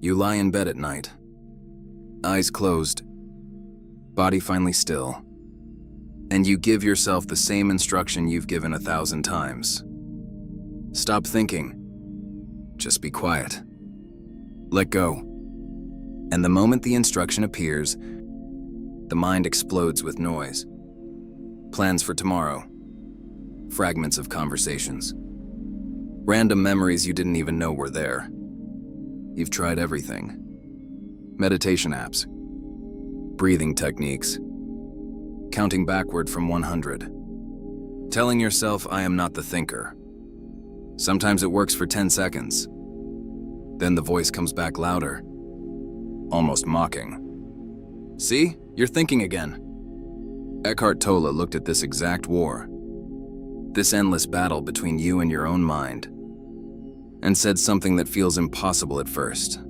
You lie in bed at night, eyes closed, body finally still, and you give yourself the same instruction you've given 1,000 times. Stop thinking. Just be quiet. Let go. And the moment the instruction appears, the mind explodes with noise. Plans for tomorrow. Fragments of conversations. Random memories you didn't even know were there. You've tried everything. Meditation apps. Breathing techniques. Counting backward from 100. Telling yourself, I am not the thinker. Sometimes it works for 10 seconds. Then the voice comes back louder, almost mocking. See, you're thinking again. Eckhart Tolle looked at this exact war, this endless battle between you and your own mind, and said something that feels impossible at first.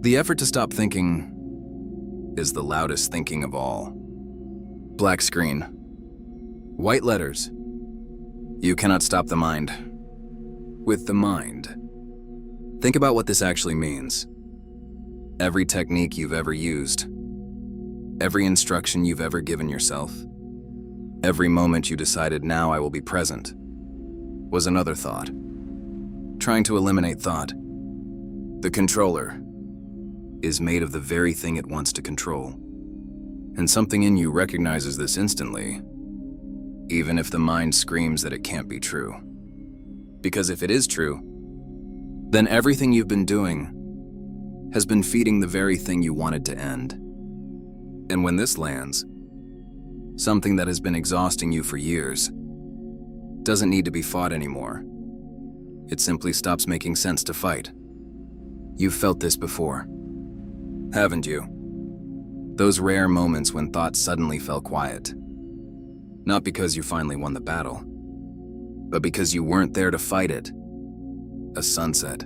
The effort to stop thinking is the loudest thinking of all. Black screen. White letters. You cannot stop the mind. With the mind. Think about what this actually means. Every technique you've ever used, every instruction you've ever given yourself, every moment you decided now I will be present, was another thought. Trying to eliminate thought. The controller is made of the very thing it wants to control. And something in you recognizes this instantly, even if the mind screams that it can't be true. Because if it is true, then everything you've been doing has been feeding the very thing you wanted to end. And when this lands, something that has been exhausting you for years doesn't need to be fought anymore. It simply stops making sense to fight. You've felt this before, haven't you? Those rare moments when thoughts suddenly fell quiet. Not because you finally won the battle, but because you weren't there to fight it. A sunset.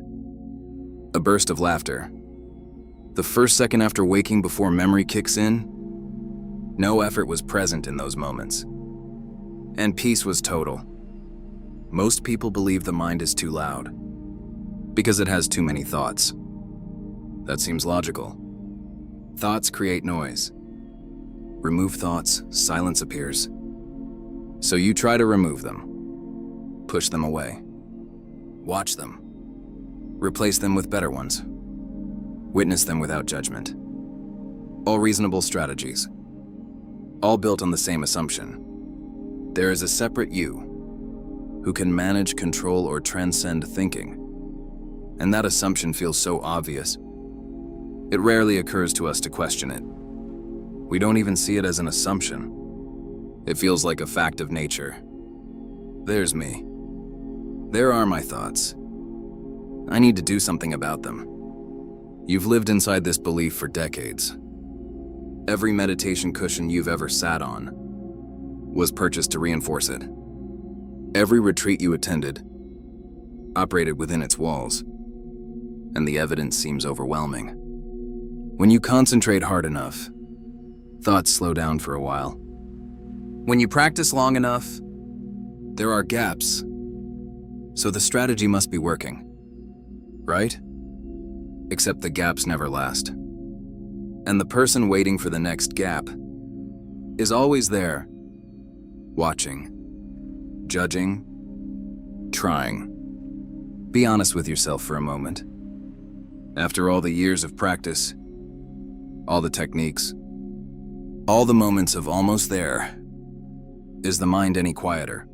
A burst of laughter. The first second after waking before memory kicks in, no effort was present in those moments. And peace was total. Most people believe the mind is too loud, because it has too many thoughts. That seems logical. Thoughts create noise. Remove thoughts, silence appears. So you try to remove them. Push them away. Watch them. Replace them with better ones. Witness them without judgment. All reasonable strategies. All built on the same assumption. There is a separate you who can manage, control, or transcend thinking. And that assumption feels so obvious. It rarely occurs to us to question it. We don't even see it as an assumption. It feels like a fact of nature. There's me. There are my thoughts. I need to do something about them. You've lived inside this belief for decades. Every meditation cushion you've ever sat on was purchased to reinforce it. Every retreat you attended operated within its walls, and the evidence seems overwhelming. When you concentrate hard enough, thoughts slow down for a while. When you practice long enough, there are gaps. So the strategy must be working, right? Except the gaps never last. And the person waiting for the next gap is always there, watching, judging, trying. Be honest with yourself for a moment. After all the years of practice, all the techniques, all the moments of almost there, is the mind any quieter?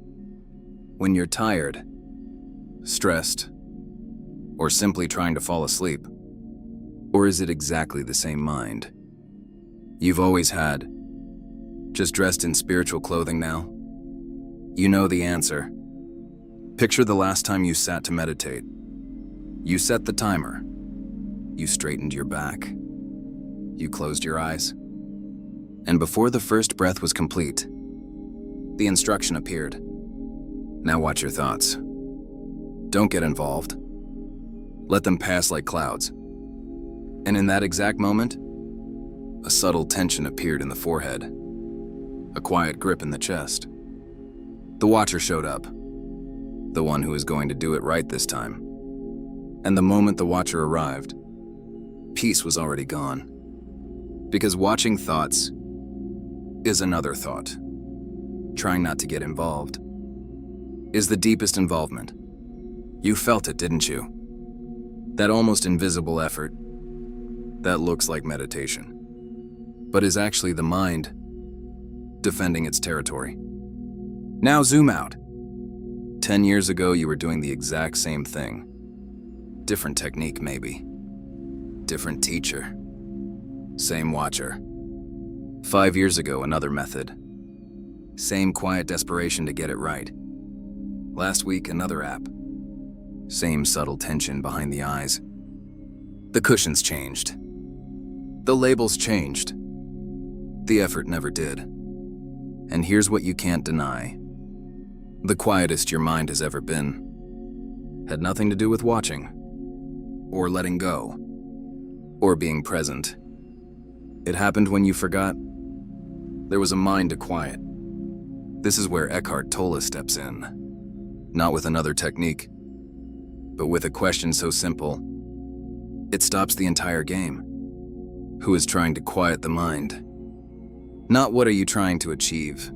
When you're tired, stressed, or simply trying to fall asleep? Or is it exactly the same mind you've always had, just dressed in spiritual clothing now? You know the answer. Picture the last time you sat to meditate. You set the timer. You straightened your back. You closed your eyes. And before the first breath was complete, the instruction appeared. Now watch your thoughts. Don't get involved. Let them pass like clouds. And in that exact moment, a subtle tension appeared in the forehead, a quiet grip in the chest. The watcher showed up, the one who was going to do it right this time. And the moment the watcher arrived, peace was already gone. Because watching thoughts is another thought. Trying not to get involved is the deepest involvement. You felt it, didn't you? That almost invisible effort that looks like meditation, but is actually the mind defending its territory. Now zoom out. 10 years ago, you were doing the exact same thing. Different technique, maybe. Different teacher. Same watcher. 5 years ago, another method. Same quiet desperation to get it right. Last week, another app. Same subtle tension behind the eyes. The cushions changed. The labels changed. The effort never did. And here's what you can't deny. The quietest your mind has ever been had nothing to do with watching, or letting go, or being present. It happened when you forgot there was a mind to quiet. This is where Eckhart Tolle steps in. Not with another technique, but with a question so simple, it stops the entire game. Who is trying to quiet the mind? Not what are you trying to achieve?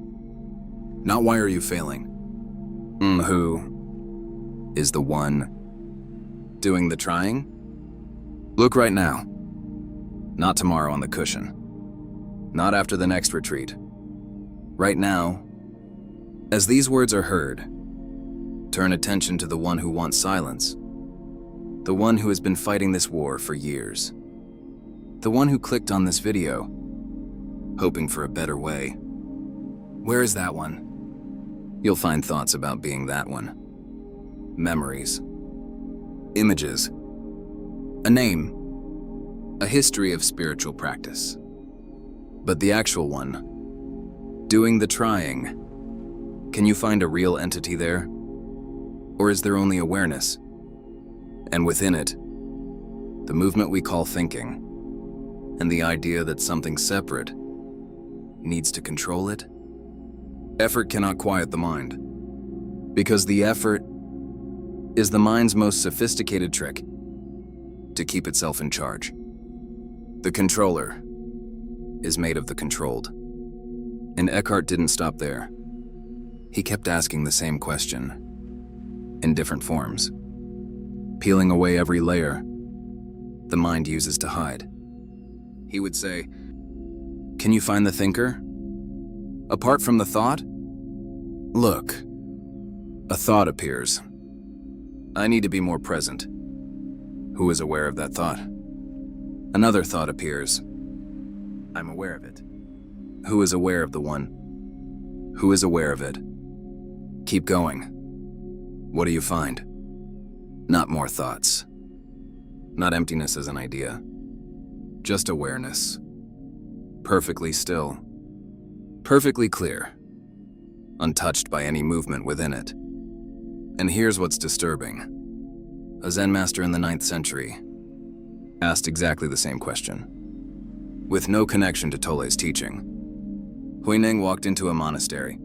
Not why are you failing? Who is the one doing the trying? Look right now. Not tomorrow on the cushion. Not after the next retreat. Right now, as these words are heard, turn attention to the one who wants silence. The one who has been fighting this war for years. The one who clicked on this video, hoping for a better way. Where is that one? You'll find thoughts about being that one. Memories. Images. A name. A history of spiritual practice. But the actual one, doing the trying, can you find a real entity there? Or is there only awareness? And within it, the movement we call thinking, and the idea that something separate needs to control it? Effort cannot quiet the mind, because the effort is the mind's most sophisticated trick to keep itself in charge. The controller is made of the controlled. And Eckhart didn't stop there. He kept asking the same question, in different forms, peeling away every layer the mind uses to hide. He would say, "Can you find the thinker? Apart from the thought? Look, a thought appears. I need to be more present. Who is aware of that thought? Another thought appears. I'm aware of it. Who is aware of the one? Who is aware of it? Keep going. What do you find? Not more thoughts. Not emptiness as an idea. Just awareness. Perfectly still. Perfectly clear. Untouched by any movement within it. And here's what's disturbing. A Zen master in the 9th century asked exactly the same question, with no connection to Tolle's teaching. Huineng walked into a monastery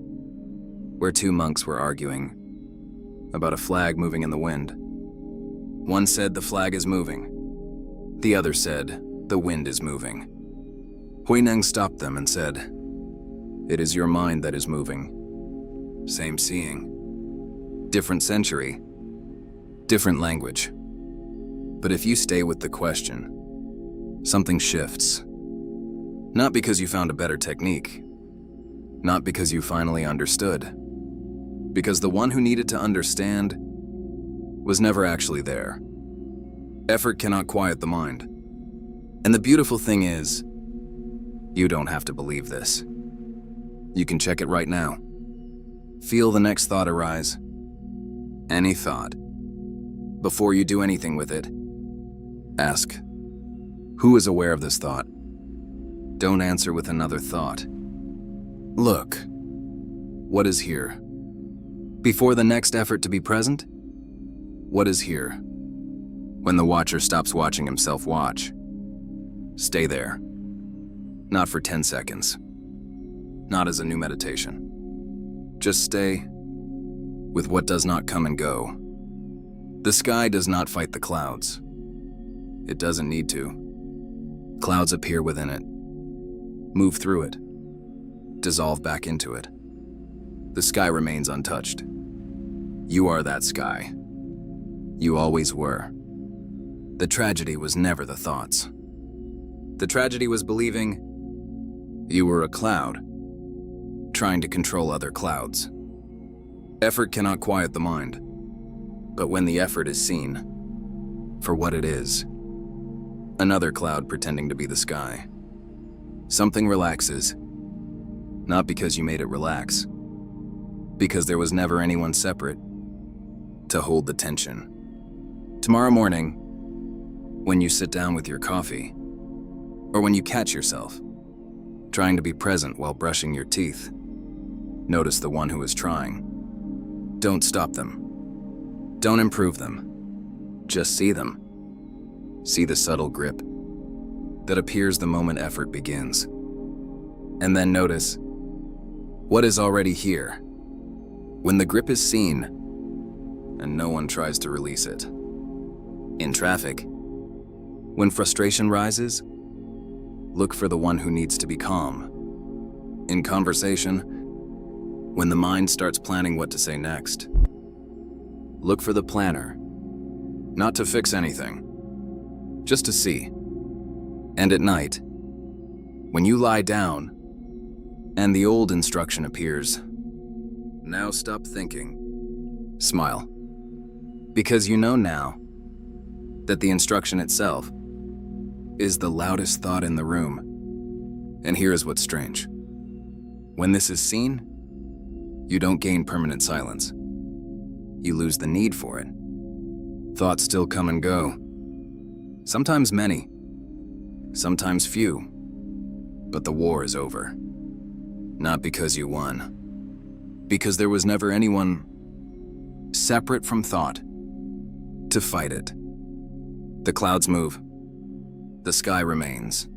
where 2 monks were arguing about a flag moving in the wind. One said the flag is moving. The other said the wind is moving. Huineng stopped them and said, "It is your mind that is moving." Same seeing. Different century. Different language. But if you stay with the question, something shifts. Not because you found a better technique. Not because you finally understood. Because the one who needed to understand was never actually there. Effort cannot quiet the mind. And the beautiful thing is, you don't have to believe this. You can check it right now. Feel the next thought arise. Any thought. Before you do anything with it, ask, who is aware of this thought? Don't answer with another thought. Look, what is here? Before the next effort to be present, what is here? When the watcher stops watching himself watch, stay there. Not for 10 seconds. Not as a new meditation. Just stay with what does not come and go. The sky does not fight the clouds. It doesn't need to. Clouds appear within it, move through it, dissolve back into it. The sky remains untouched. You are that sky. You always were. The tragedy was never the thoughts. The tragedy was believing you were a cloud, trying to control other clouds. Effort cannot quiet the mind, but when the effort is seen for what it is, another cloud pretending to be the sky, something relaxes, not because you made it relax, because there was never anyone separate to hold the tension. Tomorrow morning, when you sit down with your coffee, or when you catch yourself trying to be present while brushing your teeth, notice the one who is trying. Don't stop them. Don't improve them. Just see them. See the subtle grip that appears the moment effort begins. And then notice what is already here. When the grip is seen and no one tries to release it. In traffic, when frustration rises, look for the one who needs to be calm. In conversation, when the mind starts planning what to say next, look for the planner, not to fix anything, just to see. And at night, when you lie down and the old instruction appears, now stop thinking, smile, because you know now that the instruction itself is the loudest thought in the room. And here is what's strange. When this is seen, you don't gain permanent silence. You lose the need for it. Thoughts still come and go. Sometimes many, sometimes few. But the war is over. Not because you won. Because there was never anyone separate from thought to fight it. The clouds move. The sky remains.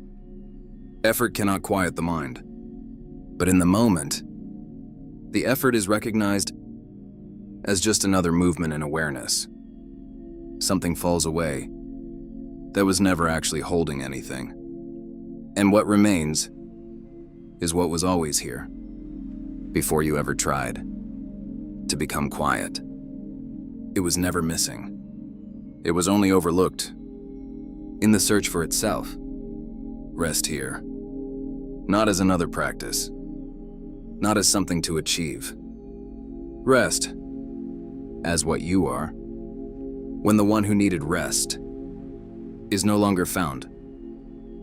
Effort cannot quiet the mind. But in the moment, the effort is recognized as just another movement in awareness. Something falls away that was never actually holding anything. And what remains is what was always here, before you ever tried to become quiet. It was never missing. It was only overlooked in the search for itself. Rest here, not as another practice, not as something to achieve. Rest as what you are, when the one who needed rest is no longer found.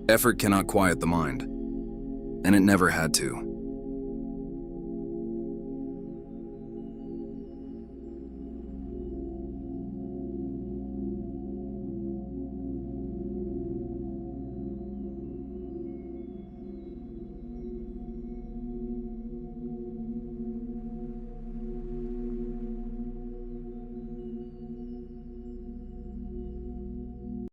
Effort cannot quiet the mind, and it never had to.